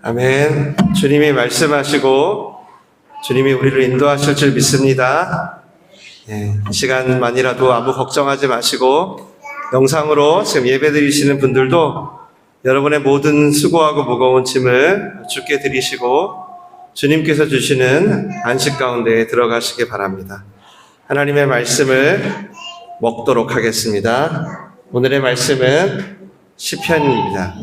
아멘. 주님이 말씀하시고 주님이 우리를 인도하실 줄 믿습니다. 이 시간만이라도 아무 걱정하지 마시고 영상으로 지금 예배드리시는 분들도 여러분의 모든 수고하고 무거운 짐을 주께 드리시고 주님께서 주시는 안식 가운데 들어가시기 바랍니다. 하나님의 말씀을 먹도록 하겠습니다. 오늘의 말씀은 시편입니다.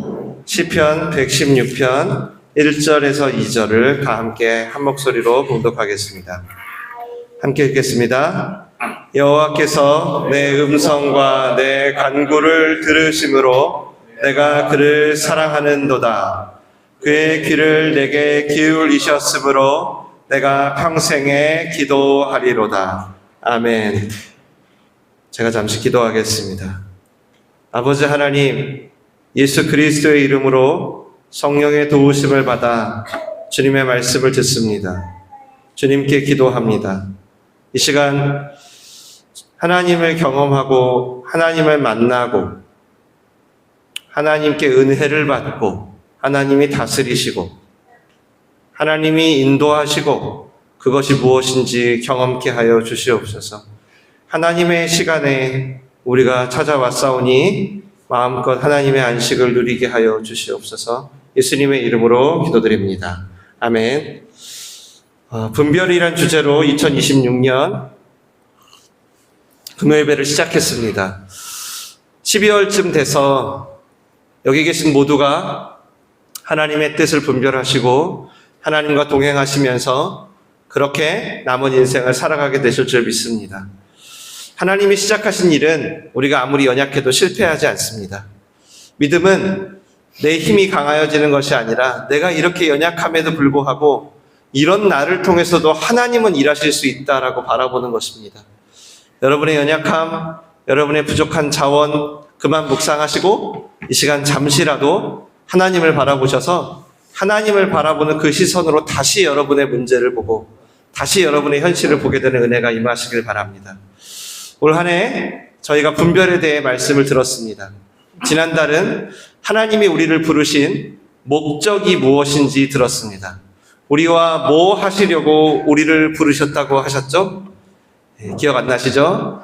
시편 116편 1절에서 2절을 다 함께 한 목소리로 봉독하겠습니다. 함께 읽겠습니다. 여호와께서 내 음성과 내 간구를 들으심으로 내가 그를 사랑하는도다. 그의 귀를 내게 기울이셨으므로 내가 평생에 기도하리로다. 아멘. 제가 잠시 기도하겠습니다. 아버지 하나님, 예수 그리스도의 이름으로 성령의 도우심을 받아 주님의 말씀을 듣습니다. 주님께 기도합니다. 이 시간 하나님을 경험하고 하나님을 만나고 하나님께 은혜를 받고 하나님이 다스리시고 하나님이 인도하시고 그것이 무엇인지 경험케 하여 주시옵소서. 하나님의 시간에 우리가 찾아왔사오니 마음껏 하나님의 안식을 누리게 하여 주시옵소서. 예수님의 이름으로 기도드립니다. 아멘. 분별이란 주제로 2026년 금요예배를 시작했습니다. 12월쯤 돼서 여기 계신 모두가 하나님의 뜻을 분별하시고 하나님과 동행하시면서 그렇게 남은 인생을 살아가게 되실 줄 믿습니다. 하나님이 시작하신 일은 우리가 아무리 연약해도 실패하지 않습니다. 믿음은 내 힘이 강하여지는 것이 아니라 내가 이렇게 연약함에도 불구하고 이런 나를 통해서도 하나님은 일하실 수 있다라고 바라보는 것입니다. 여러분의 연약함, 여러분의 부족한 자원 그만 묵상하시고 이 시간 잠시라도 하나님을 바라보셔서 하나님을 바라보는 그 시선으로 다시 여러분의 문제를 보고 다시 여러분의 현실을 보게 되는 은혜가 임하시길 바랍니다. 올 한 해 저희가 분별에 대해 말씀을 들었습니다. 지난달은 하나님이 우리를 부르신 목적이 무엇인지 들었습니다. 우리와 뭐 하시려고 우리를 부르셨다고 하셨죠? 기억 안 나시죠?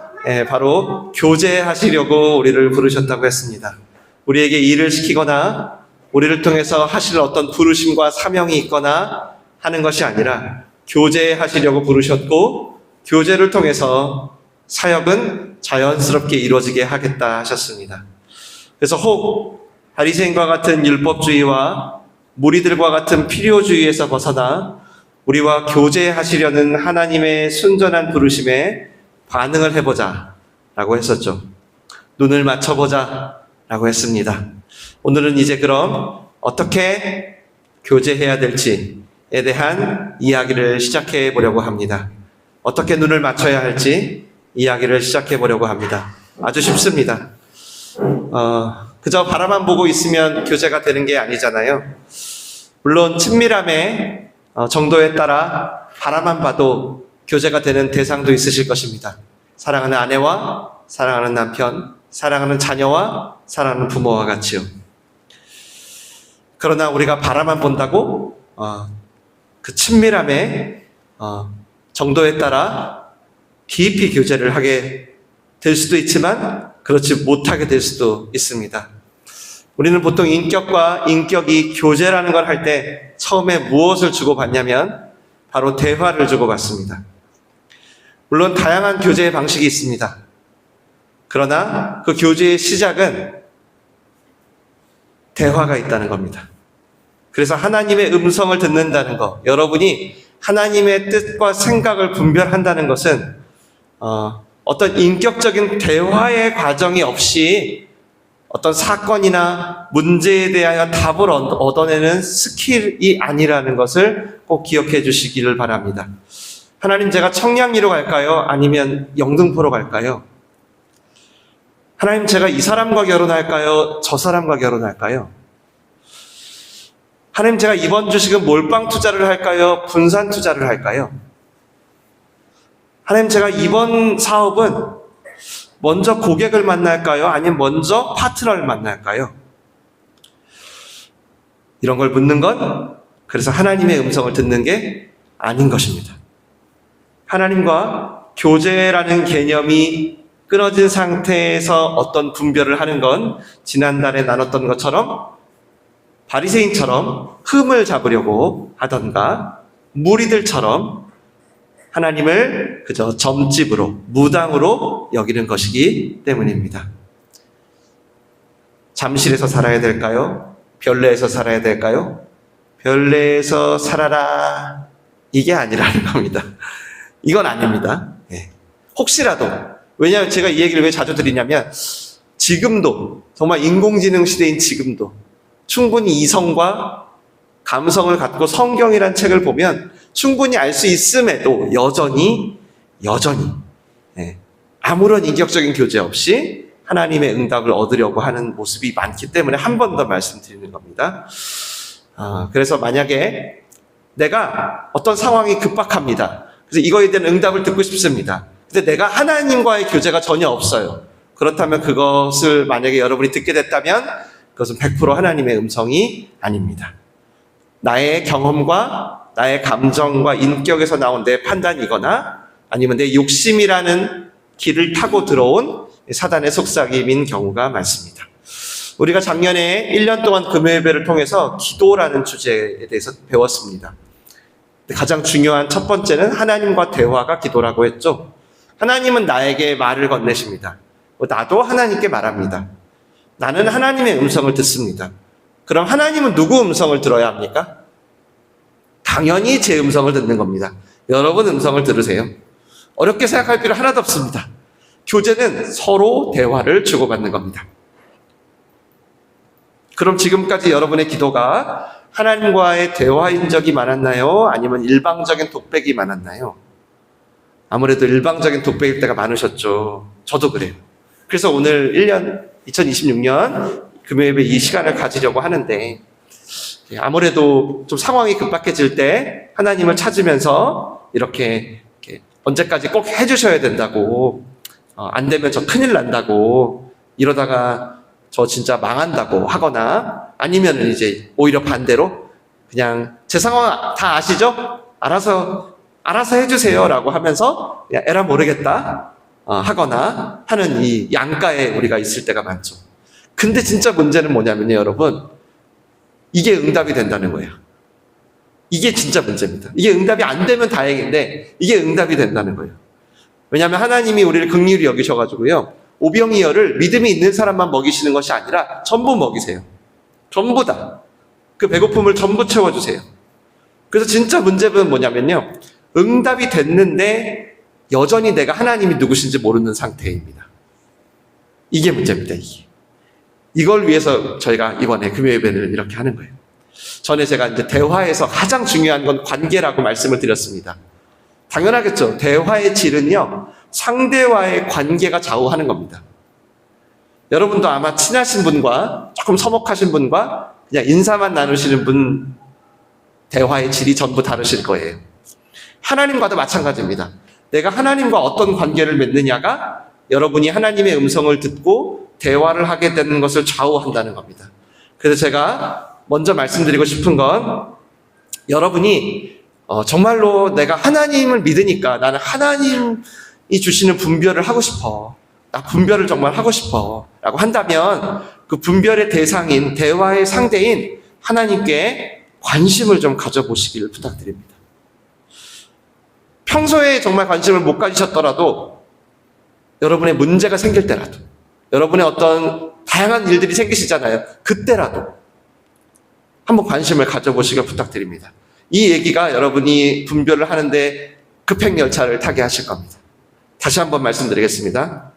바로 교제하시려고 우리를 부르셨다고 했습니다. 우리에게 일을 시키거나 우리를 통해서 하실 어떤 부르심과 사명이 있거나 하는 것이 아니라 교제하시려고 부르셨고 교제를 통해서 사역은 자연스럽게 이루어지게 하겠다 하셨습니다. 그래서 혹 바리새인과 같은 율법주의와 무리들과 같은 필요주의에서 벗어나 우리와 교제하시려는 하나님의 순전한 부르심에 반응을 해보자 라고 했었죠. 눈을 맞춰보자 라고 했습니다. 오늘은 이제 그럼 어떻게 교제해야 될지에 대한 이야기를 시작해 보려고 합니다. 어떻게 눈을 맞춰야 할지 이야기를 시작해 보려고 합니다. 아주 쉽습니다. 그저 바라만 보고 있으면 교제가 되는 게 아니잖아요. 물론 친밀함의 정도에 따라 바라만 봐도 교제가 되는 대상도 있으실 것입니다. 사랑하는 아내와 사랑하는 남편, 사랑하는 자녀와 사랑하는 부모와 같이요. 그러나 우리가 바라만 본다고 그 친밀함의 정도에 따라 깊이 교제를 하게 될 수도 있지만 그렇지 못하게 될 수도 있습니다. 우리는 보통 인격과 인격이 교제라는 걸 할 때 처음에 무엇을 주고받냐면 바로 대화를 주고받습니다. 물론 다양한 교제의 방식이 있습니다. 그러나 그 교제의 시작은 대화가 있다는 겁니다. 그래서 하나님의 음성을 듣는다는 것, 여러분이 하나님의 뜻과 생각을 분별한다는 것은 어떤 인격적인 대화의 과정이 없이 어떤 사건이나 문제에 대하여 답을 얻어내는 스킬이 아니라는 것을 꼭 기억해 주시기를 바랍니다. 하나님, 제가 청량리로 갈까요? 아니면 영등포로 갈까요? 하나님, 제가 이 사람과 결혼할까요? 저 사람과 결혼할까요? 하나님, 제가 이번 주식은 몰빵 투자를 할까요? 분산 투자를 할까요? 하나님, 제가 이번 사업은 먼저 고객을 만날까요? 아니면 먼저 파트너를 만날까요? 이런 걸 묻는 건 그래서 하나님의 음성을 듣는 게 아닌 것입니다. 하나님과 교제라는 개념이 끊어진 상태에서 어떤 분별을 하는 건 지난달에 나눴던 것처럼 바리새인처럼 흠을 잡으려고 하던가 무리들처럼 하나님을 그저 점집으로 무당으로 여기는 것이기 때문입니다. 잠실에서 살아야 될까요? 별내에서 살아야 될까요? 별내에서 살아라, 이게 아니라는 겁니다. 이건 아닙니다. 예. 혹시라도, 왜냐하면 제가 이 얘기를 왜 자주 드리냐면 지금도, 정말 인공지능 시대인 지금도 충분히 이성과 감성을 갖고 성경이란 책을 보면 충분히 알 수 있음에도 여전히 예, 아무런 인격적인 교제 없이 하나님의 응답을 얻으려고 하는 모습이 많기 때문에 한 번 더 말씀드리는 겁니다. 그래서 만약에 내가 어떤 상황이 급박합니다. 그래서 이거에 대한 응답을 듣고 싶습니다. 근데 내가 하나님과의 교제가 전혀 없어요. 그렇다면 그것을 만약에 여러분이 듣게 됐다면 그것은 100% 하나님의 음성이 아닙니다. 나의 경험과 나의 감정과 인격에서 나온 내 판단이거나 아니면 내 욕심이라는 길을 타고 들어온 사단의 속삭임인 경우가 많습니다. 우리가 작년에 1년 동안 금요예배를 통해서 기도라는 주제에 대해서 배웠습니다. 가장 중요한 첫 번째는 하나님과 대화가 기도라고 했죠. 하나님은 나에게 말을 건네십니다. 나도 하나님께 말합니다. 나는 하나님의 음성을 듣습니다. 그럼 하나님은 누구 음성을 들어야 합니까? 당연히 제 음성을 듣는 겁니다. 여러분 음성을 들으세요. 어렵게 생각할 필요 하나도 없습니다. 교제는 서로 대화를 주고받는 겁니다. 그럼 지금까지 여러분의 기도가 하나님과의 대화인 적이 많았나요? 아니면 일방적인 독백이 많았나요? 아무래도 일방적인 독백일 때가 많으셨죠. 저도 그래요. 그래서 오늘 2026년 금요예배 이 시간을 가지려고 하는데 아무래도 좀 상황이 급박해질 때 하나님을 찾으면서 이렇게 언제까지 꼭 해주셔야 된다고, 안 되면 저 큰일 난다고, 이러다가 저 진짜 망한다고 하거나 아니면 이제 오히려 반대로 그냥 제 상황 다 아시죠? 알아서 해주세요 라고 하면서 그냥 에라 모르겠다 하거나 하는 이 양가에 우리가 있을 때가 많죠. 근데 진짜 문제는 뭐냐면요, 여러분. 이게 응답이 된다는 거예요. 이게 진짜 문제입니다. 이게 응답이 안 되면 다행인데 이게 응답이 된다는 거예요. 왜냐하면 하나님이 우리를 긍휼히 여기셔가지고요, 오병이어를 믿음이 있는 사람만 먹이시는 것이 아니라 전부 먹이세요. 전부 다. 그 배고픔을 전부 채워주세요. 그래서 진짜 문제는 뭐냐면요, 응답이 됐는데 여전히 내가 하나님이 누구신지 모르는 상태입니다. 이게 문제입니다. 이걸 위해서 저희가 이번에 금요예배를 이렇게 하는 거예요. 전에 제가 이제 대화에서 가장 중요한 건 관계라고 말씀을 드렸습니다. 당연하겠죠. 대화의 질은요, 상대와의 관계가 좌우하는 겁니다. 여러분도 아마 친하신 분과 조금 서먹하신 분과 그냥 인사만 나누시는 분 대화의 질이 전부 다르실 거예요. 하나님과도 마찬가지입니다. 내가 하나님과 어떤 관계를 맺느냐가 여러분이 하나님의 음성을 듣고 대화를 하게 되는 것을 좌우한다는 겁니다. 그래서 제가 먼저 말씀드리고 싶은 건 여러분이 정말로 내가 하나님을 믿으니까 나는 하나님이 주시는 분별을 하고 싶어. 나 분별을 정말 하고 싶어. 라고 한다면 그 분별의 대상인 대화의 상대인 하나님께 관심을 좀 가져보시기를 부탁드립니다. 평소에 정말 관심을 못 가지셨더라도 여러분의 문제가 생길 때라도 여러분의 어떤 다양한 일들이 생기시잖아요. 그때라도 한번 관심을 가져보시길 부탁드립니다. 이 얘기가 여러분이 분별을 하는데 급행열차를 타게 하실 겁니다. 다시 한번 말씀드리겠습니다.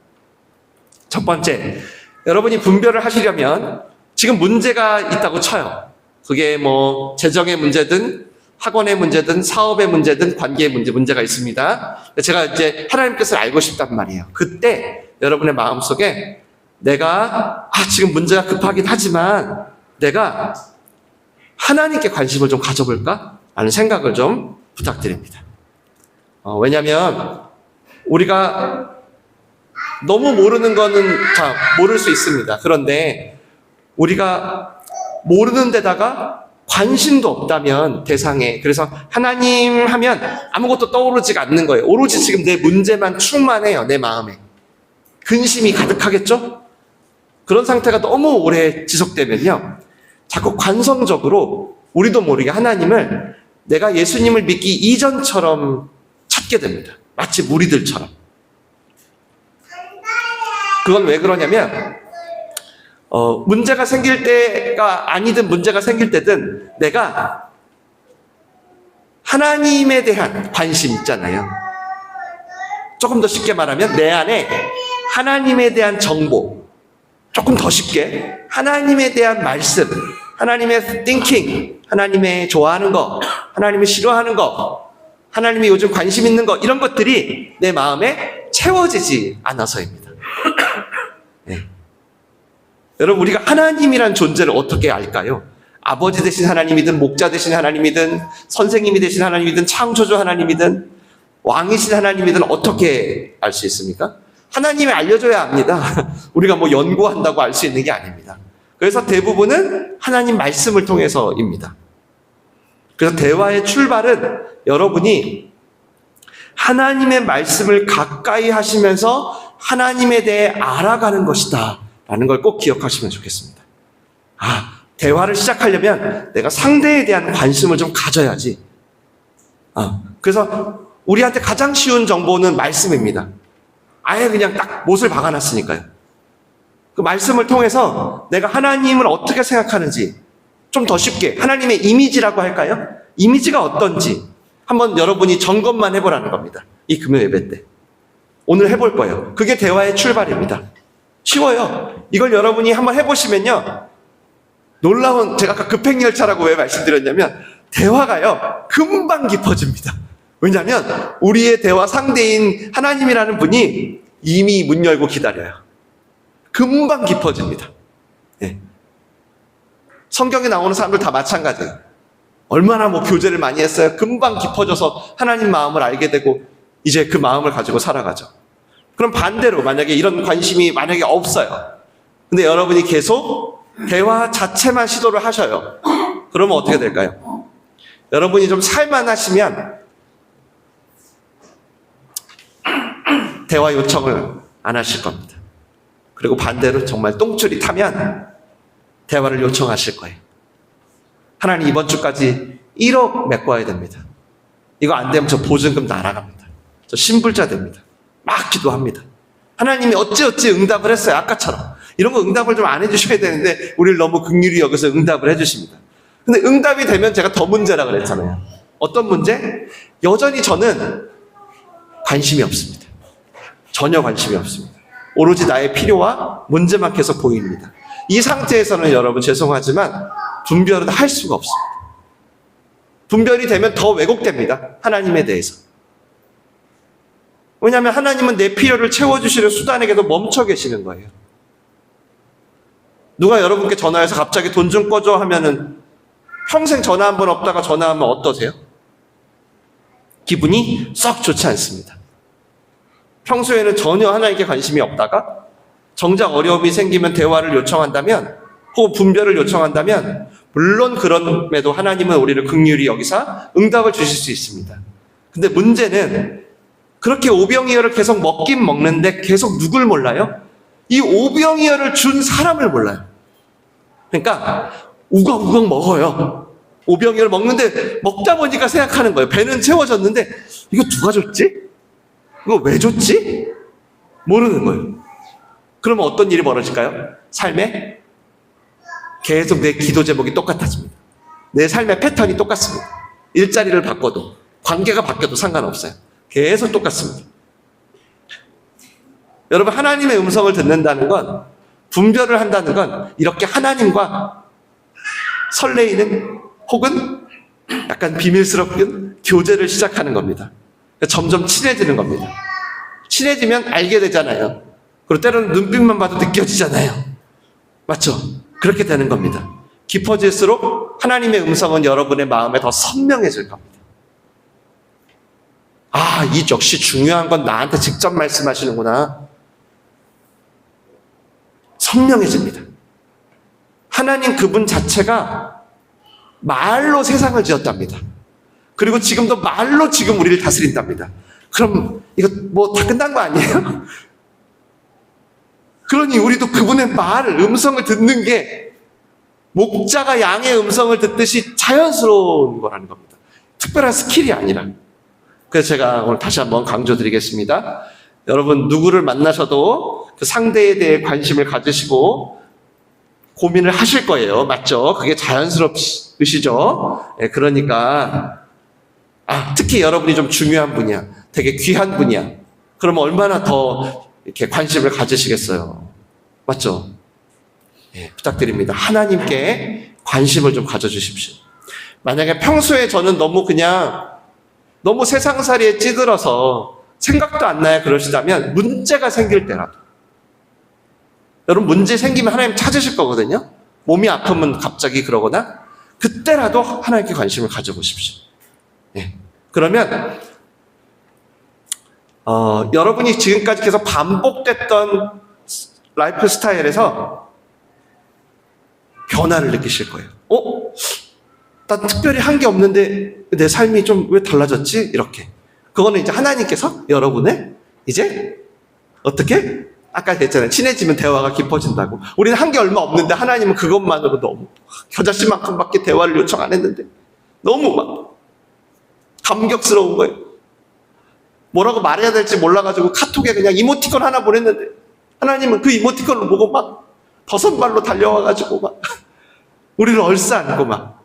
첫 번째, 여러분이 분별을 하시려면 지금 문제가 있다고 쳐요. 그게 뭐 재정의 문제든 학원의 문제든 사업의 문제든 관계의 문제가 있습니다. 제가 이제 하나님께서 알고 싶단 말이에요. 그때 여러분의 마음속에 내가 지금 문제가 급하긴 하지만 내가 하나님께 관심을 좀 가져볼까? 라는 생각을 좀 부탁드립니다. 왜냐하면 우리가 너무 모르는 거는 모를 수 있습니다. 그런데 우리가 모르는 데다가 관심도 없다면 대상에, 그래서 하나님 하면 아무것도 떠오르지가 않는 거예요. 오로지 지금 내 문제만 충만해요. 내 마음에. 근심이 가득하겠죠? 그런 상태가 너무 오래 지속되면요, 자꾸 관성적으로 우리도 모르게 하나님을 내가 예수님을 믿기 이전처럼 찾게 됩니다. 마치 무리들처럼. 그건 왜 그러냐면 문제가 생길 때가 아니든 문제가 생길 때든 내가 하나님에 대한 관심 있잖아요. 조금 더 쉽게 말하면 내 안에 하나님에 대한 정보, 조금 더 쉽게 하나님에 대한 말씀, 하나님의 thinking, 하나님의 좋아하는 거, 하나님이 싫어하는 거, 하나님이 요즘 관심 있는 거, 이런 것들이 내 마음에 채워지지 않아서입니다. 네. 여러분, 우리가 하나님이란 존재를 어떻게 알까요? 아버지 되신 하나님이든 목자 되신 하나님이든 선생님이 되신 하나님이든 창조주 하나님이든 왕이신 하나님이든 어떻게 알 수 있습니까? 하나님이 알려줘야 합니다. 우리가 뭐 연구한다고 알 수 있는 게 아닙니다. 그래서 대부분은 하나님 말씀을 통해서입니다. 그래서 대화의 출발은 여러분이 하나님의 말씀을 가까이 하시면서 하나님에 대해 알아가는 것이다 라는 걸 꼭 기억하시면 좋겠습니다. 대화를 시작하려면 내가 상대에 대한 관심을 좀 가져야지. 그래서 우리한테 가장 쉬운 정보는 말씀입니다. 아예 그냥 딱 못을 박아놨으니까요. 그 말씀을 통해서 내가 하나님을 어떻게 생각하는지 좀 더 쉽게, 하나님의 이미지라고 할까요? 이미지가 어떤지 한번 여러분이 점검만 해보라는 겁니다. 이 금요 예배 때. 오늘 해볼 거예요. 그게 대화의 출발입니다. 쉬워요. 이걸 여러분이 한번 해보시면요, 놀라운, 제가 아까 급행열차라고 왜 말씀드렸냐면 대화가요 금방 깊어집니다. 왜냐하면 우리의 대화 상대인 하나님이라는 분이 이미 문 열고 기다려요. 금방 깊어집니다. 네. 성경에 나오는 사람들 다 마찬가지예요. 얼마나 뭐 교제를 많이 했어요. 금방 깊어져서 하나님 마음을 알게 되고 이제 그 마음을 가지고 살아가죠. 그럼 반대로 만약에 이런 관심이 만약에 없어요. 근데 여러분이 계속 대화 자체만 시도를 하셔요. 그러면 어떻게 될까요? 여러분이 좀 살만하시면 대화 요청을 안 하실 겁니다. 그리고 반대로 정말 똥줄이 타면 대화를 요청하실 거예요. 하나님 이번 주까지 1억 메꿔야 됩니다. 이거 안 되면 저 보증금 날아갑니다. 저 신불자 됩니다. 막 기도합니다. 하나님이 어찌어찌 응답을 했어요. 아까처럼. 이런 거 응답을 좀 안 해주셔야 되는데 우리를 너무 긍휼히 여기서 응답을 해주십니다. 근데 응답이 되면 제가 더 문제라 그랬잖아요. 어떤 문제? 여전히 저는 관심이 없습니다. 전혀 관심이 없습니다. 오로지 나의 필요와 문제만 계속 보입니다. 이 상태에서는 여러분 죄송하지만 분별은 할 수가 없습니다. 분별이 되면 더 왜곡됩니다. 하나님에 대해서. 왜냐하면 하나님은 내 필요를 채워주시는 수단에게도 멈춰 계시는 거예요. 누가 여러분께 전화해서 갑자기 돈 좀 꺼줘 하면은 평생 전화 한 번 없다가 전화하면 어떠세요? 기분이 썩 좋지 않습니다. 평소에는 전혀 하나님께 관심이 없다가 정작 어려움이 생기면 대화를 요청한다면 혹은 분별을 요청한다면 물론 그럼에도 하나님은 우리를 긍휼히 여기사 응답을 주실 수 있습니다. 근데 문제는 그렇게 오병이어를 계속 먹긴 먹는데 계속 누굴 몰라요? 이 오병이어를 준 사람을 몰라요. 그러니까 우걱우걱 먹어요. 오병이어를 먹는데 먹다 보니까 생각하는 거예요. 배는 채워졌는데 이거 누가 줬지? 이거 왜 줬지? 모르는 거예요. 그러면 어떤 일이 벌어질까요? 삶에 계속 내 기도 제목이 똑같아집니다. 내 삶의 패턴이 똑같습니다. 일자리를 바꿔도 관계가 바뀌어도 상관없어요. 계속 똑같습니다. 여러분, 하나님의 음성을 듣는다는 건, 분별을 한다는 건 이렇게 하나님과 설레이는 혹은 약간 비밀스럽게 교제를 시작하는 겁니다. 점점 친해지는 겁니다. 친해지면 알게 되잖아요. 그리고 때로는 눈빛만 봐도 느껴지잖아요. 맞죠? 그렇게 되는 겁니다. 깊어질수록 하나님의 음성은 여러분의 마음에 더 선명해질 겁니다. 이 역시 중요한 건 나한테 직접 말씀하시는구나. 선명해집니다. 하나님 그분 자체가 말로 세상을 지었답니다. 그리고 지금도 말로 지금 우리를 다스린답니다. 그럼 이거 뭐 다 끝난 거 아니에요? 그러니 우리도 그분의 말을, 음성을 듣는 게 목자가 양의 음성을 듣듯이 자연스러운 거라는 겁니다. 특별한 스킬이 아니라. 그래서 제가 오늘 다시 한번 강조드리겠습니다. 여러분 누구를 만나셔도 그 상대에 대해 관심을 가지시고 고민을 하실 거예요. 맞죠? 그게 자연스럽으시죠? 네, 그러니까 특히 여러분이 좀 중요한 분이야. 되게 귀한 분이야. 그러면 얼마나 더 이렇게 관심을 가지시겠어요. 맞죠? 네, 부탁드립니다. 하나님께 관심을 좀 가져주십시오. 만약에 평소에 저는 너무 세상살이에 찌들어서 생각도 안 나야 그러시다면 문제가 생길 때라도 여러분 문제 생기면 하나님 찾으실 거거든요. 몸이 아프면 갑자기 그러거나 그때라도 하나님께 관심을 가져보십시오. 네. 그러면 여러분이 지금까지 계속 반복됐던 라이프 스타일에서 변화를 느끼실 거예요. 난 특별히 한 게 없는데 내 삶이 좀 왜 달라졌지? 이렇게. 그거는 이제 하나님께서 여러분의 이제 어떻게? 아까 했잖아요. 친해지면 대화가 깊어진다고. 우리는 한 게 얼마 없는데 하나님은 그것만으로 너무 겨자씨만큼밖에 대화를 요청 안 했는데 너무 막 감격스러운 거예요. 뭐라고 말해야 될지 몰라가지고 카톡에 그냥 이모티콘 하나 보냈는데 하나님은 그 이모티콘을 보고 막 버선발로 달려와가지고 막 우리를 얼싸안고 막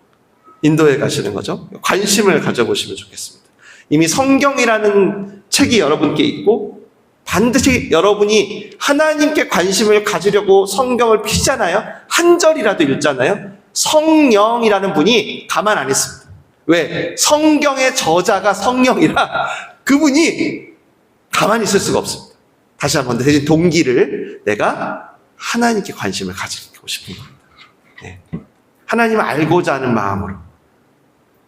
인도해 가시는 거죠. 관심을 가져보시면 좋겠습니다. 이미 성경이라는 책이 여러분께 있고 반드시 여러분이 하나님께 관심을 가지려고 성경을 피잖아요. 한 절이라도 읽잖아요. 성령이라는 분이 가만 안 있습니다. 왜? 성경의 저자가 성령이라 그분이 가만히 있을 수가 없습니다. 다시 한번 대신 동기를 내가 하나님께 관심을 가지고 싶은 겁니다. 네. 하나님을 알고자 하는 마음으로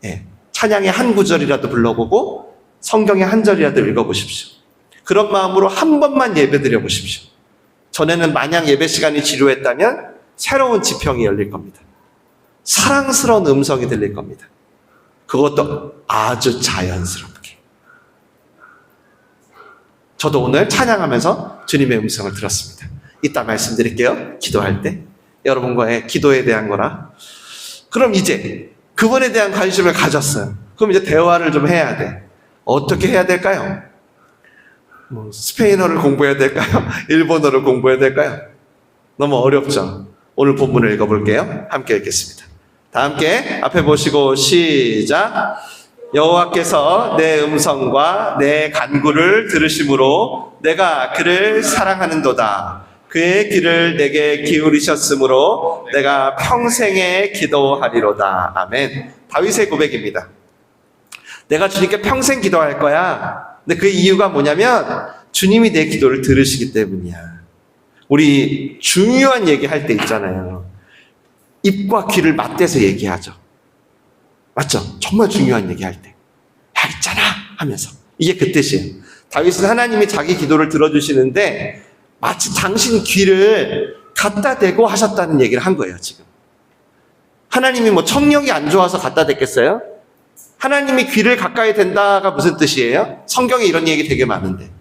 네. 찬양의 한 구절이라도 불러보고 성경의 한 절이라도 읽어보십시오. 그런 마음으로 한 번만 예배드려 보십시오. 전에는 마냥 예배 시간이 지루했다면 새로운 지평이 열릴 겁니다. 사랑스러운 음성이 들릴 겁니다. 그것도 아주 자연스럽게. 저도 오늘 찬양하면서 주님의 음성을 들었습니다. 이따 말씀드릴게요. 기도할 때. 여러분과의 기도에 대한 거라. 그럼 이제 그분에 대한 관심을 가졌어요. 그럼 이제 대화를 좀 해야 돼. 어떻게 해야 될까요? 스페인어를 공부해야 될까요? 일본어를 공부해야 될까요? 너무 어렵죠? 오늘 본문을 읽어볼게요. 함께 읽겠습니다. 다 함께 앞에 보시고 시작. 여호와께서 내 음성과 내 간구를 들으심으로 내가 그를 사랑하는도다. 그의 귀를 내게 기울이셨으므로 내가 평생에 기도하리로다. 아멘. 다윗의 고백입니다. 내가 주님께 평생 기도할 거야. 근데 그 이유가 뭐냐면 주님이 내 기도를 들으시기 때문이야. 우리 중요한 얘기할 때 있잖아요. 입과 귀를 맞대서 얘기하죠. 맞죠? 정말 중요한 얘기할 때. 야, 있잖아! 하면서. 이게 그 뜻이에요. 다윗은 하나님이 자기 기도를 들어주시는데 마치 당신 귀를 갖다 대고 하셨다는 얘기를 한 거예요, 지금. 하나님이 뭐 청력이 안 좋아서 갖다 댔겠어요? 하나님이 귀를 가까이 댄다가 무슨 뜻이에요? 성경에 이런 얘기 되게 많은데.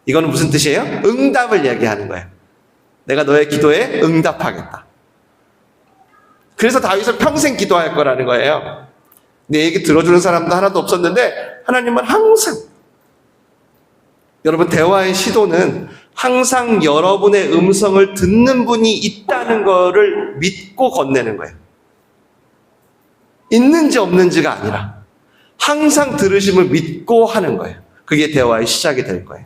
이거는 무슨 뜻이에요? 응답을 얘기하는 거예요. 내가 너의 기도에 응답하겠다. 그래서 다윗은 평생 기도할 거라는 거예요. 내 얘기 들어주는 사람도 하나도 없었는데 하나님은 항상 여러분 대화의 시도는 항상 여러분의 음성을 듣는 분이 있다는 거를 믿고 건네는 거예요. 있는지 없는지가 아니라 항상 들으심을 믿고 하는 거예요. 그게 대화의 시작이 될 거예요.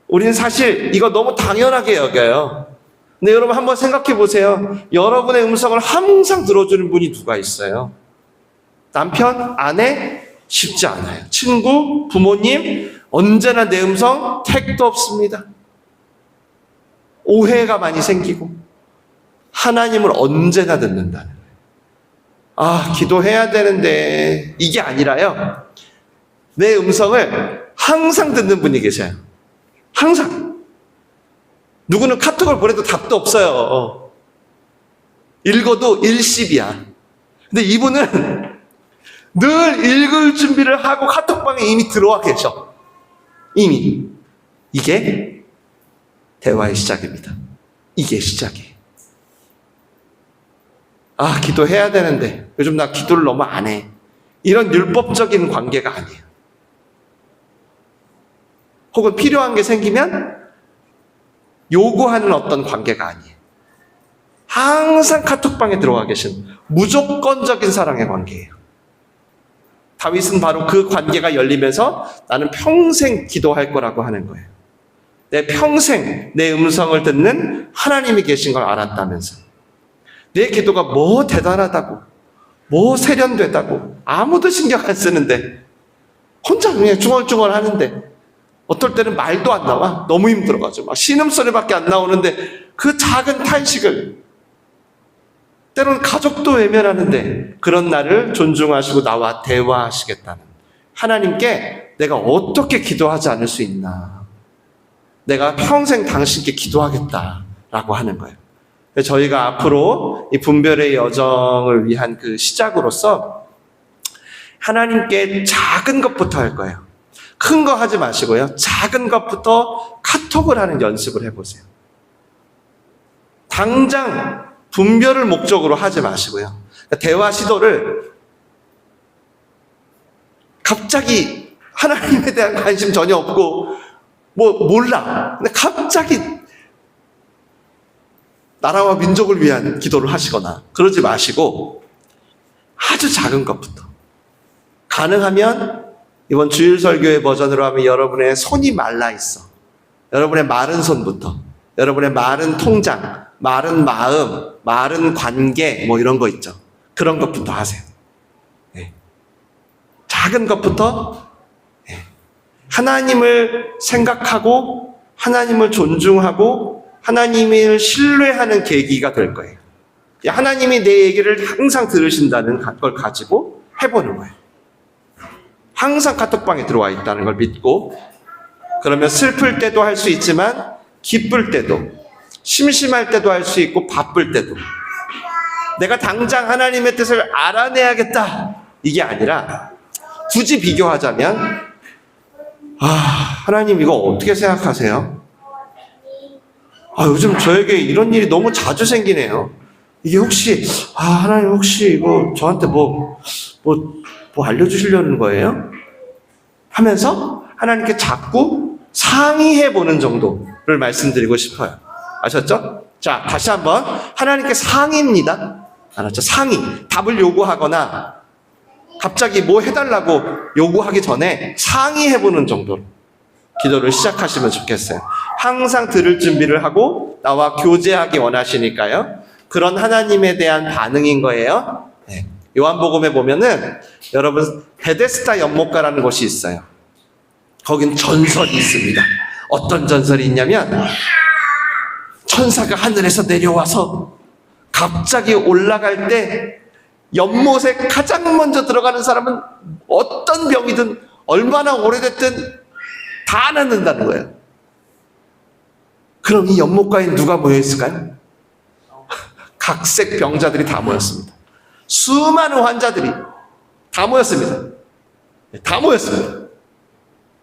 우리는 사실 이거 너무 당연하게 여겨요. 근데 여러분 한번 생각해 보세요. 여러분의 음성을 항상 들어주는 분이 누가 있어요? 남편, 아내? 쉽지 않아요. 친구, 부모님? 언제나 내 음성 택도 없습니다. 오해가 많이 생기고 하나님을 언제나 듣는다는 거예요. 기도해야 되는데 이게 아니라요. 내 음성을 항상 듣는 분이 계셔요. 항상. 누구는 카톡을 보내도 답도 없어요. 읽어도 일십이야. 근데 근데 이분은 늘 읽을 준비를 하고 카톡방에 이미 들어와 계셔. 이미. 이게 대화의 시작입니다. 이게 시작이에요. 아, 기도해야 되는데 요즘 나 기도를 너무 안 해. 이런 율법적인 관계가 아니에요. 혹은 필요한 게 생기면 요구하는 어떤 관계가 아니에요. 항상 카톡방에 들어와 계신 무조건적인 사랑의 관계예요. 다윗은 바로 그 관계가 열리면서 나는 평생 기도할 거라고 하는 거예요. 내 평생 내 음성을 듣는 하나님이 계신 걸 알았다면서. 내 기도가 뭐 대단하다고, 뭐 세련되다고, 아무도 신경 안 쓰는데, 혼자 그냥 중얼중얼 하는데, 어떨 때는 말도 안 나와. 너무 힘들어가지고. 막 신음소리밖에 안 나오는데, 그 작은 탄식을, 때로는 가족도 외면하는데, 그런 나를 존중하시고 나와 대화하시겠다는 하나님께 내가 어떻게 기도하지 않을 수 있나. 내가 평생 당신께 기도하겠다라고 하는 거예요. 저희가 앞으로 이 분별의 여정을 위한 그 시작으로서 하나님께 작은 것부터 할 거예요. 큰 거 하지 마시고요. 작은 것부터 카톡을 하는 연습을 해보세요. 당장 분별을 목적으로 하지 마시고요. 대화 시도를 갑자기 하나님에 대한 관심 전혀 없고 몰라. 근데 갑자기 나라와 민족을 위한 기도를 하시거나 그러지 마시고 아주 작은 것부터 가능하면 이번 주일 설교의 버전으로 하면 여러분의 손이 말라 있어. 여러분의 마른 손부터 여러분의 마른 통장, 마른 마음, 마른 관계 뭐 이런 거 있죠. 그런 것부터 하세요. 네. 작은 것부터 하나님을 생각하고 하나님을 존중하고 하나님을 신뢰하는 계기가 될 거예요. 하나님이 내 얘기를 항상 들으신다는 걸 가지고 해보는 거예요. 항상 카톡방에 들어와 있다는 걸 믿고 그러면 슬플 때도 할 수 있지만 기쁠 때도 심심할 때도 할 수 있고 바쁠 때도 내가 당장 하나님의 뜻을 알아내야겠다 이게 아니라 굳이 비교하자면 하나님 이거 어떻게 생각하세요? 요즘 저에게 이런 일이 너무 자주 생기네요. 이게 혹시 하나님 혹시 이거 저한테 뭐 알려주시려는 거예요? 하면서 하나님께 자꾸 상의해보는 정도를 말씀드리고 싶어요. 아셨죠? 자, 다시 한번 하나님께 상의입니다. 알았죠? 상의. 답을 요구하거나 갑자기 뭐 해달라고 요구하기 전에 상의해보는 정도로 기도를 시작하시면 좋겠어요. 항상 들을 준비를 하고 나와 교제하기 원하시니까요. 그런 하나님에 대한 반응인 거예요. 네. 요한복음에 보면은 여러분 베데스다 연못가라는 곳이 있어요. 거긴 전설이 있습니다. 어떤 전설이 있냐면 천사가 하늘에서 내려와서 갑자기 올라갈 때 연못에 가장 먼저 들어가는 사람은 어떤 병이든 얼마나 오래됐든 다 낫는다는 거예요. 그럼 이 연못가에 누가 모여있을까요? 각색 병자들이 다 모였습니다. 수많은 환자들이 다 모였습니다. 다 모였습니다.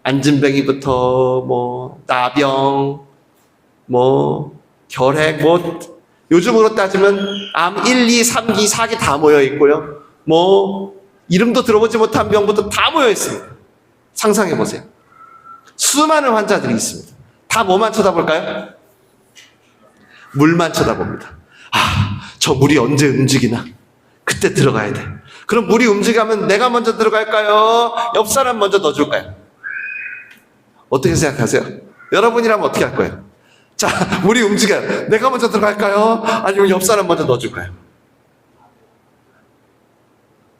안진뱅이부터 나병, 결핵, 요즘으로 따지면 암 1, 2, 3기, 4기 다 모여 있고요. 이름도 들어보지 못한 병부터 다 모여 있습니다. 상상해 보세요. 수많은 환자들이 있습니다. 다 뭐만 쳐다볼까요? 물만 쳐다봅니다. 저 물이 언제 움직이나? 그때 들어가야 돼. 그럼 물이 움직이면 내가 먼저 들어갈까요? 옆 사람 먼저 넣어줄까요? 어떻게 생각하세요? 여러분이라면 어떻게 할 거예요? 자, 물이 움직여요. 내가 먼저 들어갈까요? 아니면 옆 사람 먼저 넣어줄까요?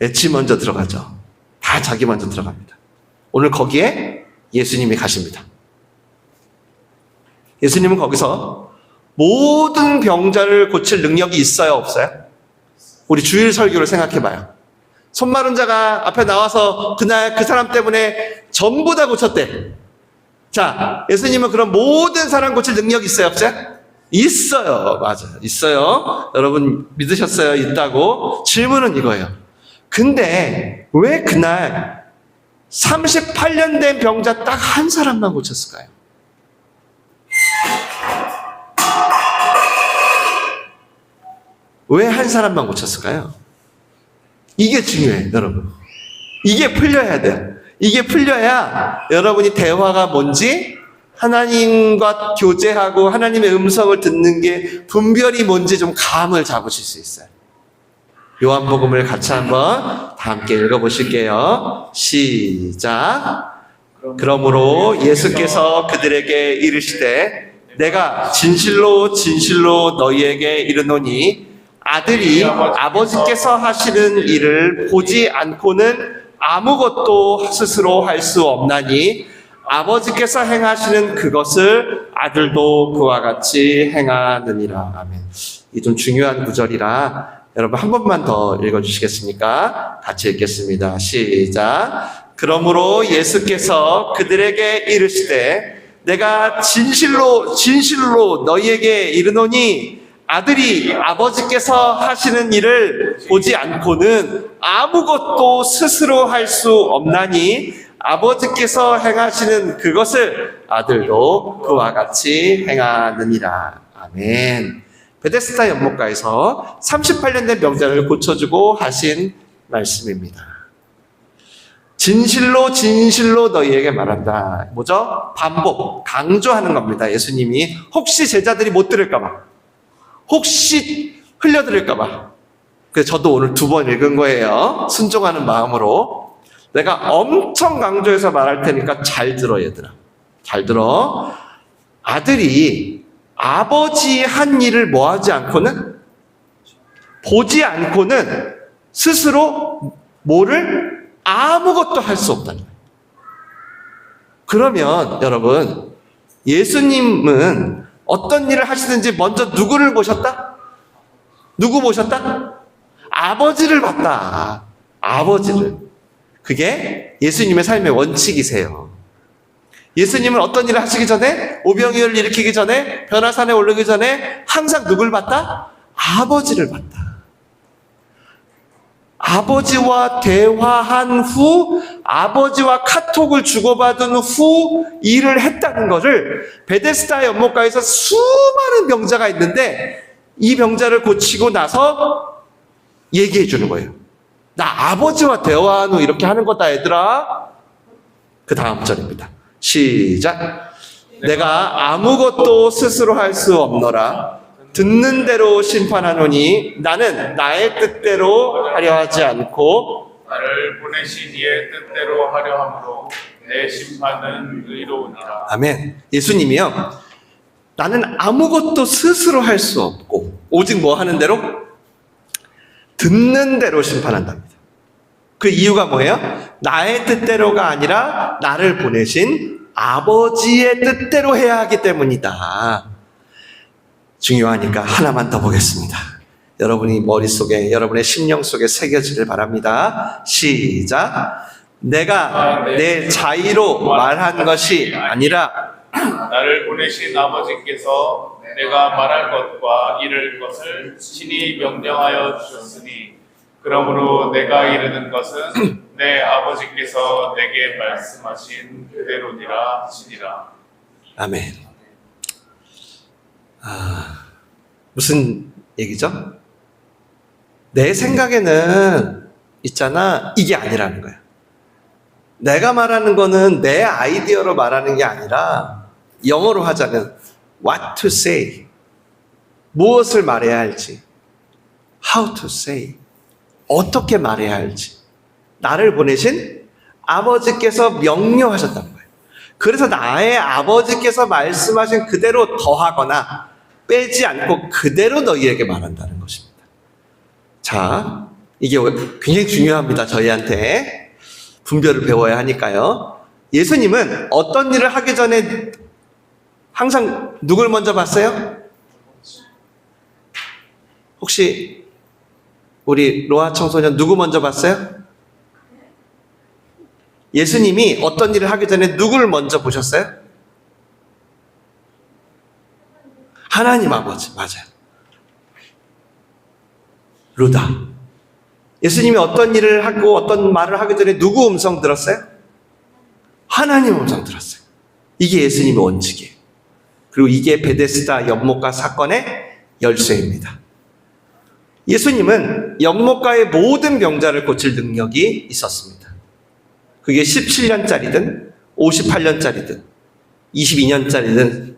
애치 먼저 들어가죠. 다 자기 먼저 들어갑니다. 오늘 거기에 예수님이 가십니다. 예수님은 거기서 모든 병자를 고칠 능력이 있어요, 없어요? 우리 주일 설교를 생각해봐요. 손 마른 자가 앞에 나와서 그날 그 사람 때문에 전부 다 고쳤대. 자, 예수님은 그럼 모든 사람 고칠 능력이 있어요, 없어요? 있어요. 맞아요. 있어요. 여러분 믿으셨어요? 있다고? 질문은 이거예요. 근데 왜 그날 38년 된 병자 딱 한 사람만 고쳤을까요? 왜 한 사람만 고쳤을까요? 이게 중요해요, 여러분. 이게 풀려야 돼요. 이게 풀려야 여러분이 대화가 뭔지, 하나님과 교제하고 하나님의 음성을 듣는 게 분별이 뭔지 좀 감을 잡으실 수 있어요. 요한복음을 같이 한번 다 함께 읽어보실게요. 시작. 그러므로 예수께서 그들에게 이르시되 내가 진실로 진실로 너희에게 이르노니 아들이 아버지께서 하시는 일을 보지 않고는 아무것도 스스로 할 수 없나니 아버지께서 행하시는 그것을 아들도 그와 같이 행하느니라. 아멘. 이 좀 중요한 구절이라 여러분 한 번만 더 읽어주시겠습니까? 같이 읽겠습니다. 시작. 그러므로 예수께서 그들에게 이르시되 내가 진실로 진실로 너희에게 이르노니 아들이 아버지께서 하시는 일을 보지 않고는 아무것도 스스로 할 수 없나니 아버지께서 행하시는 그것을 아들도 그와 같이 행하느니라. 아멘. 베데스다 연못가에서 38년 된 병자를 고쳐주고 하신 말씀입니다. 진실로 진실로 너희에게 말한다. 뭐죠? 반복, 강조하는 겁니다. 예수님이 혹시 제자들이 못 들을까 봐, 혹시 흘려들을까 봐. 그래서 저도 오늘 2번 읽은 거예요. 순종하는 마음으로. 내가 엄청 강조해서 말할 테니까 잘 들어, 얘들아. 잘 들어. 아들이 아버지 한 일을 뭐 하지 않고는, 보지 않고는 스스로 뭐를 아무것도 할 수 없다는 거예요. 그러면 여러분, 예수님은 어떤 일을 하시든지 먼저 누구를 보셨다? 누구 보셨다? 아버지를 봤다. 아버지를. 그게 예수님의 삶의 원칙이세요. 예수님은 어떤 일을 하시기 전에, 오병이어를 일으키기 전에, 변화산에 오르기 전에 항상 누굴 봤다? 아버지를 봤다. 아버지와 대화한 후, 아버지와 카톡을 주고받은 후 일을 했다는 것을 베데스다 연못가에서 수많은 병자가 있는데 이 병자를 고치고 나서 얘기해 주는 거예요. 나 아버지와 대화한 후 이렇게 하는 거다, 얘들아. 그 다음 절입니다. 시작. 내가 아무것도 스스로 할 수 없노라. 듣는 대로 심판하노니 나는 나의 뜻대로 하려 하지 않고 나를 보내신 이의 뜻대로 하려 함으로 내 심판은 의로우니라. 아멘. 예수님이요, 나는 아무것도 스스로 할 수 없고 오직 뭐 하는 대로? 듣는 대로 심판한답니다. 그 이유가 뭐예요? 나의 뜻대로가 아니라 나를 보내신 아버지의 뜻대로 해야 하기 때문이다. 중요하니까 하나만 더 보겠습니다. 여러분이 머릿속에, 여러분의 심령 속에 새겨지길 바랍니다. 시작. 내가 내 자의로 말한 것이 아니라 나를 보내신 아버지께서 내가 말할 것과 이를 것을 친히 명령하여 주셨으니 그러므로 내가 이르는 것은 내 아버지께서 내게 말씀하신 그대로니라 하시니라. 아멘. 무슨 얘기죠? 내 생각에는 있잖아, 이게 아니라는 거야. 내가 말하는 거는 내 아이디어로 말하는 게 아니라 영어로 하자면 what to say, 무엇을 말해야 할지, how to say, 어떻게 말해야 할지 나를 보내신 아버지께서 명령하셨다는 거예요. 그래서 나의 아버지께서 말씀하신 그대로 더하거나 빼지 않고 그대로 너희에게 말한다는 것입니다. 자, 이게 굉장히 중요합니다. 저희한테 분별을 배워야 하니까요. 예수님은 어떤 일을 하기 전에 항상 누굴 먼저 봤어요? 혹시 우리 로아 청소년 누구 먼저 봤어요? 예수님이 어떤 일을 하기 전에 누구를 먼저 보셨어요? 하나님 아버지, 맞아요. 루다. 예수님이 어떤 일을 하고 어떤 말을 하기 전에 누구 음성 들었어요? 하나님 음성 들었어요. 이게 예수님의 원칙이에요. 그리고 이게 베데스다 연못가 사건의 열쇠입니다. 예수님은 연못가의 모든 병자를 고칠 능력이 있었습니다. 그게 17년짜리든 58년짜리든 22년짜리든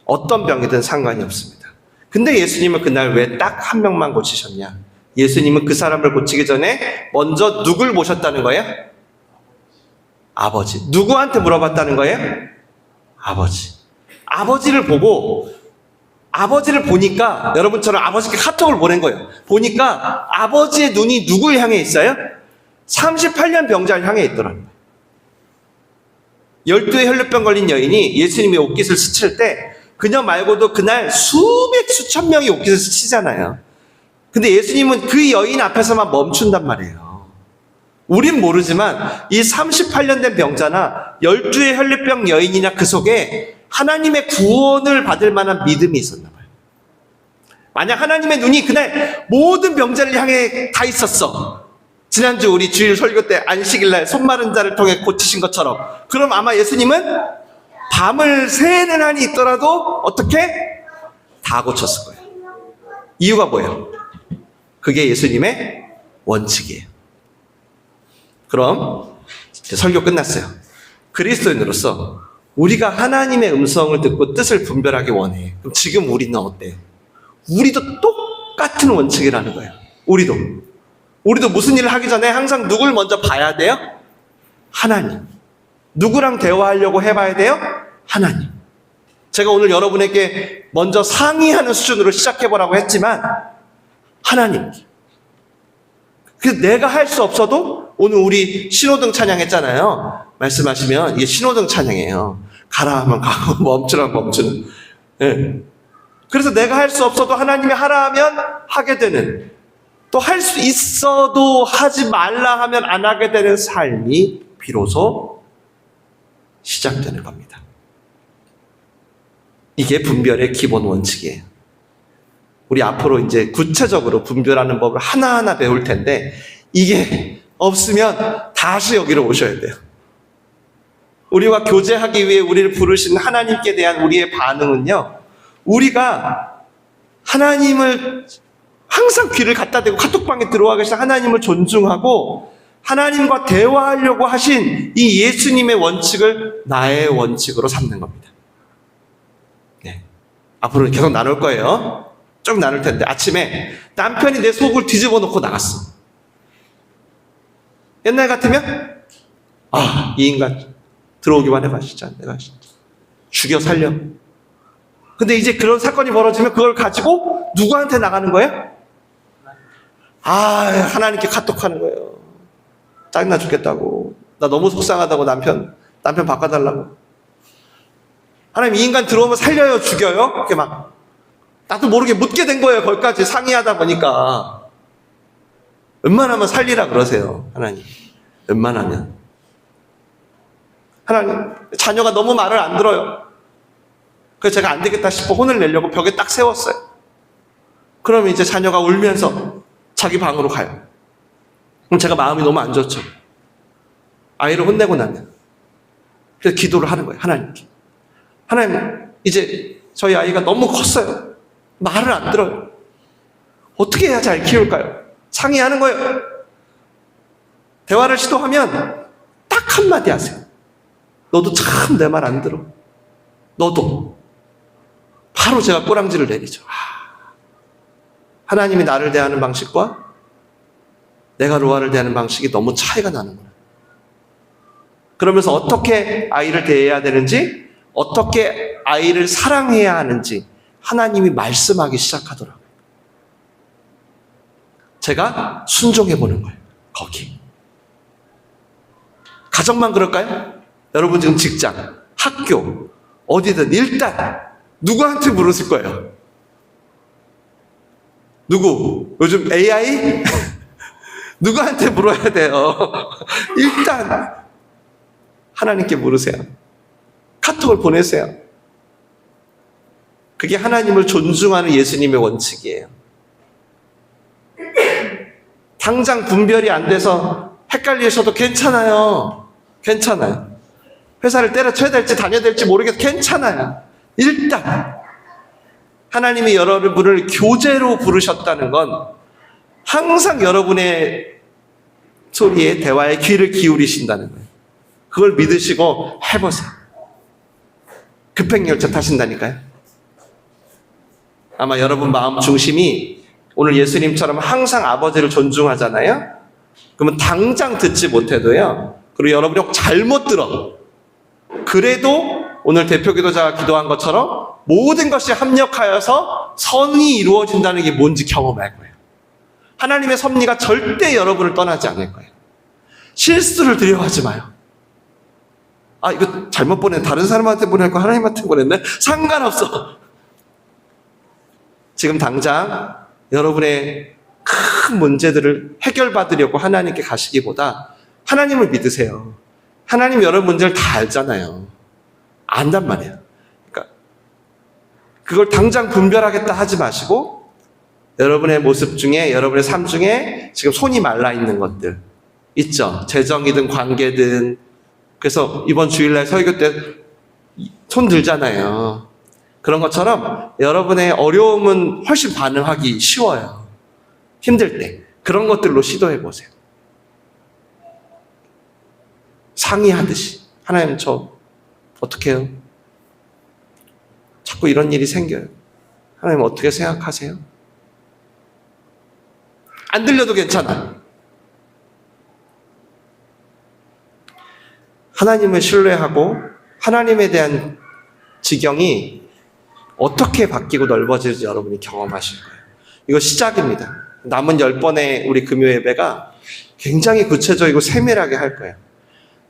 어떤 병이든 상관이 없습니다. 근데 예수님은 그날 왜 딱 한 명만 고치셨냐? 예수님은 그 사람을 고치기 전에 먼저 누굴 모셨다는 거예요? 아버지. 누구한테 물어봤다는 거예요? 아버지. 아버지를 보니까 여러분처럼 아버지께 카톡을 보낸 거예요. 보니까 아버지의 눈이 누굴 향해 있어요? 38년 병자를 향해 있더라는 거예요. 12의 혈류병 걸린 여인이 예수님의 옷깃을 스칠 때 그녀 말고도 그날 수천 명이 옷깃을 스치잖아요. 근데 예수님은 그 여인 앞에서만 멈춘단 말이에요. 우린 모르지만 이 38년 된 병자나 12의 혈류병 여인이나 그 속에 하나님의 구원을 받을 만한 믿음이 있었나 봐요. 만약 하나님의 눈이 그날 모든 병자를 향해 다 있었어. 지난주 우리 주일 설교 때 안식일날 손 마른 자를 통해 고치신 것처럼, 그럼 아마 예수님은 밤을 새는 한이 있더라도 어떻게? 다 고쳤을 거예요. 이유가 뭐예요? 그게 예수님의 원칙이에요. 그럼 이제 설교 끝났어요. 그리스도인으로서 우리가 하나님의 음성을 듣고 뜻을 분별하기 원해. 그럼 지금 우리는 어때요? 우리도 똑같은 원칙이라는 거예요. 우리도 무슨 일을 하기 전에 항상 누굴 먼저 봐야 돼요? 하나님. 누구랑 대화하려고 해봐야 돼요? 하나님. 제가 오늘 여러분에게 먼저 상의하는 수준으로 시작해보라고 했지만 하나님. 그래서 내가 할 수 없어도 오늘 우리 신호등 찬양했잖아요. 말씀하시면 이게 신호등 찬양이에요. 가라 하면 가고 멈추라 하면 멈추는. 네. 그래서 내가 할 수 없어도 하나님이 하라 하면 하게 되는, 또 할 수 있어도 하지 말라 하면 안 하게 되는 삶이 비로소 시작되는 겁니다. 이게 분별의 기본 원칙이에요. 우리 앞으로 이제 구체적으로 분별하는 법을 하나하나 배울 텐데 이게 없으면 다시 여기로 오셔야 돼요. 우리와 교제하기 위해 우리를 부르신 하나님께 대한 우리의 반응은요, 우리가 하나님을 항상 귀를 갖다 대고 카톡방에 들어와 계신 하나님을 존중하고 하나님과 대화하려고 하신 이 예수님의 원칙을 나의 원칙으로 삼는 겁니다. 네. 앞으로 계속 나눌 거예요. 쭉 나눌 텐데 아침에 남편이 내 속을 뒤집어 놓고 나갔어. 옛날 같으면 이 인간 들어오기만 해봐 진짜 내가 죽여 살려. 근데 이제 그런 사건이 벌어지면 그걸 가지고 누구한테 나가는 거예요? 하나님께 카톡하는 거예요. 짜증나 죽겠다고. 나 너무 속상하다고 남편 바꿔달라고. 하나님 이 인간 들어오면 살려요 죽여요? 이렇게 막 나도 모르게 묻게 된 거예요. 거기까지 상의하다 보니까. 웬만하면 살리라 그러세요. 하나님. 웬만하면. 하나님 자녀가 너무 말을 안 들어요. 그래서 제가 안 되겠다 싶어 혼을 내려고 벽에 딱 세웠어요. 그러면 이제 자녀가 울면서 자기 방으로 가요. 그럼 제가 마음이 너무 안 좋죠. 아이를 혼내고 나면. 그래서 기도를 하는 거예요. 하나님께. 하나님, 이제 저희 아이가 너무 컸어요. 말을 안 들어요. 어떻게 해야 잘 키울까요? 상의하는 거예요. 대화를 시도하면 딱 한마디 하세요. 너도 참 내 말 안 들어. 너도. 바로 제가 꼬랑지를 내리죠. 하나님이 나를 대하는 방식과 내가 로아를 대하는 방식이 너무 차이가 나는구나. 그러면서 어떻게 아이를 대해야 되는지, 어떻게 아이를 사랑해야 하는지 하나님이 말씀하기 시작하더라고요. 제가 순종해보는 거예요. 거기. 가정만 그럴까요? 여러분 지금 직장, 학교, 어디든 일단 누구한테 물으실 거예요? 누구? 요즘 AI? 누구한테 물어야 돼요? 일단 하나님께 물으세요. 카톡을 보내세요. 그게 하나님을 존중하는 예수님의 원칙이에요. 당장 분별이 안 돼서 헷갈리셔도 괜찮아요. 괜찮아요. 회사를 때려쳐야 될지 다녀야 될지 모르겠어. 괜찮아요. 일단 하나님이 여러분을 교제로 부르셨다는 건 항상 여러분의 소리에 대화에 귀를 기울이신다는 거예요. 그걸 믿으시고 해보세요. 급행열차 타신다니까요. 아마 여러분 마음 중심이 오늘 예수님처럼 항상 아버지를 존중하잖아요. 그러면 당장 듣지 못해도요. 그리고 여러분이 혹 잘못 들어. 그래도 오늘 대표 기도자가 기도한 것처럼 모든 것이 합력하여서 선이 이루어진다는 게 뭔지 경험할 거예요. 하나님의 섭리가 절대 여러분을 떠나지 않을 거예요. 실수를 두려워하지 마요. 아, 이거 잘못 보냈네. 다른 사람한테 보냈고 하나님한테 보냈네. 상관없어. 지금 당장 여러분의 큰 문제들을 해결받으려고 하나님께 가시기보다 하나님을 믿으세요. 하나님 여러분 문제를 다 알잖아요. 안단 말이에요. 그러니까 그걸 당장 분별하겠다 하지 마시고 여러분의 모습 중에, 여러분의 삶 중에 지금 손이 말라 있는 것들 있죠. 재정이든 관계든. 그래서 이번 주일날 설교 때 손 들잖아요. 그런 것처럼 여러분의 어려움은 훨씬 반응하기 쉬워요. 힘들 때. 그런 것들로 시도해 보세요. 상의하듯이. 하나님 저 어떻게 해요? 자꾸 이런 일이 생겨요. 하나님 어떻게 생각하세요? 안 들려도 괜찮아요. 하나님을 신뢰하고 하나님에 대한 지경이 어떻게 바뀌고 넓어질지 여러분이 경험하실 거예요. 이거 시작입니다. 남은 10번의 우리 금요 예배가 굉장히 구체적이고 세밀하게 할 거예요.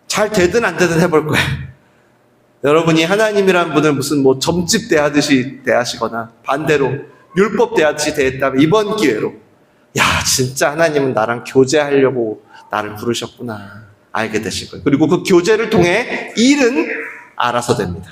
잘 되든 안 되든 해볼 거예요. 여러분이 하나님이란 분을 무슨 뭐 점집 대하듯이 대하시거나 반대로 율법 대하듯이 대했다면 이번 기회로 야, 진짜 하나님은 나랑 교제하려고 나를 부르셨구나 알게 되실 거예요. 그리고 그 교제를 통해 일은 알아서 됩니다.